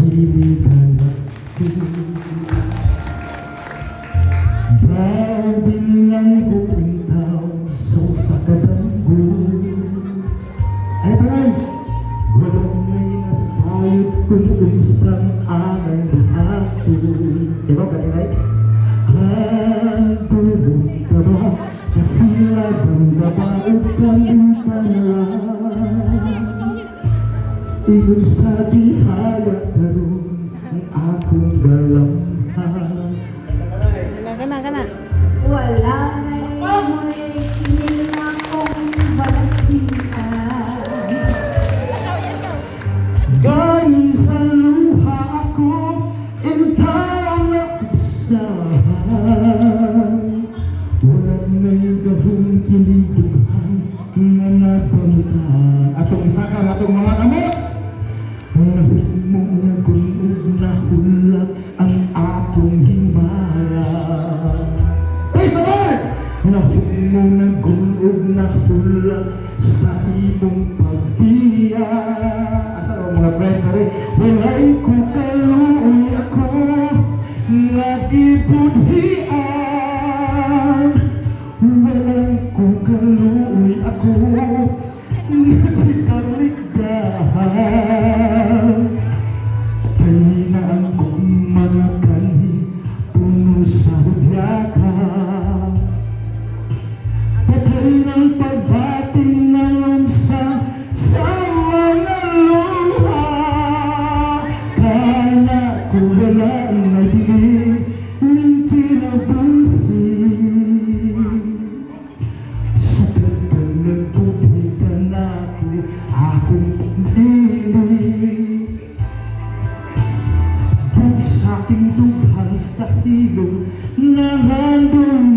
kinigan ako. Dahil lang ko pintaw sa kadanggo. Ano tanan? Walang may nasayot kung unsang anay buhato. Diba kanilay? Tulong ka ba? Kasi lagang gabaog kang pangalan. Ingon sa dihaya karon ang akong galamhan. Kana. Wala na'y kiniling akong balatian. Gani sa luha ako intang nausahan. Wala na'y gahong kinindughan nga nabangitan. Atong isa ka nga atong mga kamot. Nahumong na gunog na hulak ang akong himala. Praise the Lord! Nahumong na gunog na hulak sa imong pagbiya. Asa na mga friends, sorry. Walay ko kaluoy ako nga gibudhian. Walay ko kaluoy ako nga gikaligahan. Kaya na ang kong mga kani puno sa hudyaka. Patay ng pagbati ng lumsang sa mga luha. Kana ko wala na bili ng kinabuhi. Sagad ka nagbuti ka na akong pumili. Sa aking tughan sa hilong nangandoon